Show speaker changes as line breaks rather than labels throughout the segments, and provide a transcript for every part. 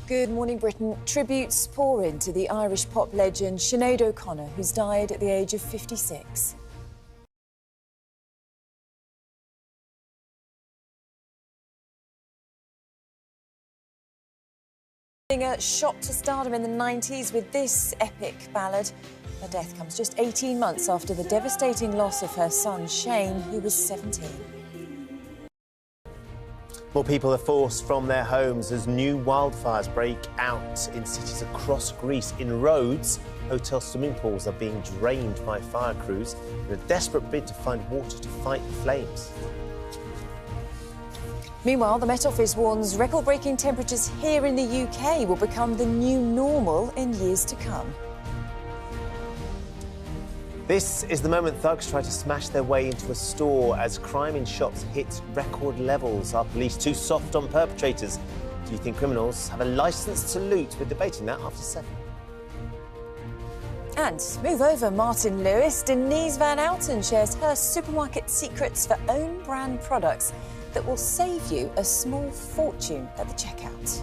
Good morning, Britain. Tributes pour into the Irish pop legend Sinead O'Connor, who's died at the age of 56. Singer shot to stardom in the 90s with this epic ballad. Her death comes just 18 months after the devastating loss of her son, Shane, who was 17.
More people are forced from their homes as new wildfires break out in cities across Greece. In Rhodes, hotel swimming pools are being drained by fire crews in a desperate bid to find water to fight the flames.
Meanwhile, the Met Office warns record-breaking temperatures here in the UK will become the new normal in years to come.
This is the moment thugs try to smash their way into a store as crime in shops hits record levels. Are police too soft on perpetrators? Do you think criminals have a licence to loot? We're debating that after 7.
And move over, Martin Lewis. Denise Van Outen shares her supermarket secrets for own brand products that will save you a small fortune at the checkout.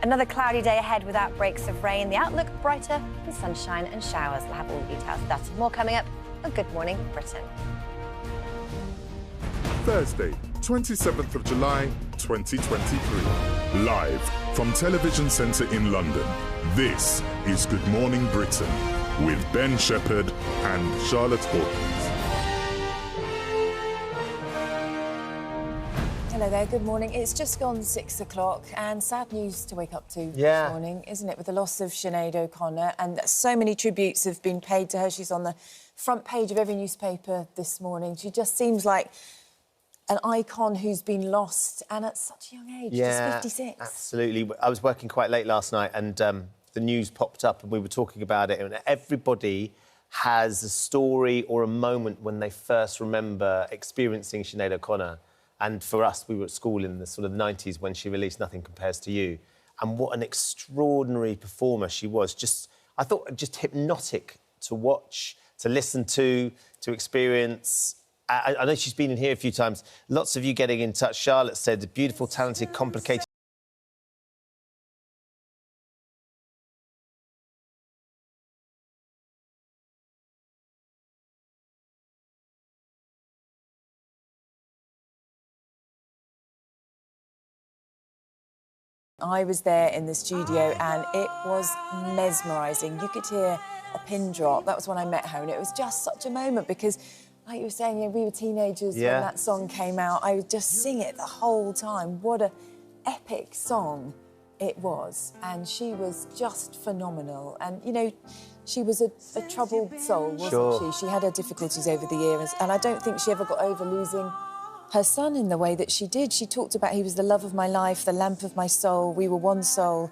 Another cloudy day ahead with outbreaks of rain. The outlook brighter with sunshine and showers. We'll have all the details of that and more coming up on Good Morning Britain.
Thursday, 27th of July, 2023. Live from Television Centre in London, this is Good Morning Britain with Ben Shephard and Charlotte Hawkins.
Hello there, good morning. It's just gone 6 o'clock and sad news to wake up to
Yeah.
this morning, isn't it? With the loss of Sinead O'Connor, and so many tributes have been paid to her. She's on the front page of every newspaper this morning. She just seems like an icon who's been lost, and at such a young age, just 56.
Absolutely. I was working quite late last night and the news popped up and we were talking about it, and everybody has a story or a moment when they first remember experiencing Sinead O'Connor. And for us, we were at school in the sort of 90s when she released Nothing Compares to You. And what an extraordinary performer she was. I thought just hypnotic to watch, to listen to experience. I know she's been in here a few times. Lots of you getting in touch. Charlotte said, beautiful, talented, complicated.
I was there in the studio and it was mesmerising. You could hear a pin drop. That was when I met her, and it was just such a moment because, like you were saying, we were teenagers when that song came out. I would just sing it the whole time. What an epic song it was. And she was just phenomenal. And, you know, she was a troubled soul, wasn't she? She had her difficulties over the years, and I don't think she ever got over losing her son in the way that she did. She talked about he was the love of my life, the lamp of my soul. We were one soul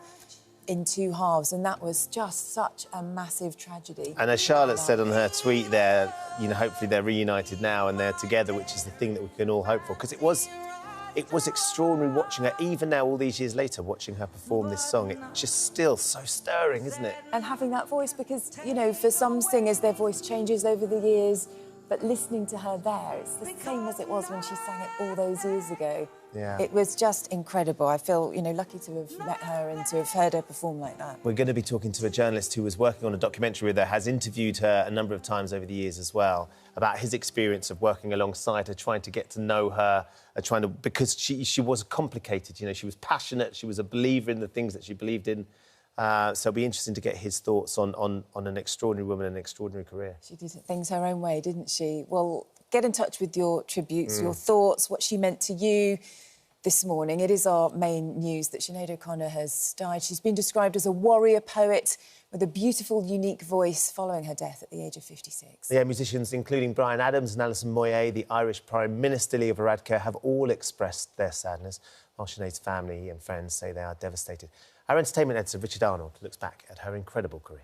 in two halves, and that was just such a massive tragedy.
And as Charlotte said on her tweet there, you know, hopefully they're reunited now and they're together, which is the thing that we can all hope for. Because it was extraordinary watching her, even now, all these years later, watching her perform this song. It's just still so stirring, isn't it?
And having that voice, because, you know, for some singers, their voice changes over the years. But listening to her there, it's the same as it was when she sang it all those years ago.
Yeah.
It was just incredible. I feel, you know, lucky to have met her and to have heard her perform like that.
We're going to be talking to a journalist who was working on a documentary with her, has interviewed her a number of times over the years as well, about his experience of working alongside her, trying to get to know her, because she was complicated, you know, she was passionate, she was a believer in the things that she believed in. So it'll be interesting to get his thoughts on an extraordinary woman and an extraordinary career.
She did things her own way, didn't she? Well, get in touch with your tributes, your thoughts, what she meant to you this morning. It is our main news that Sinead O'Connor has died. She's been described as a warrior poet with a beautiful, unique voice following her death at the age of 56.
Yeah, musicians including Bryan Adams and Alison Moyet, the Irish Prime Minister Leo Varadkar, have all expressed their sadness, while Sinead's family and friends say they are devastated. Our entertainment editor, Richard Arnold, looks back at her incredible career.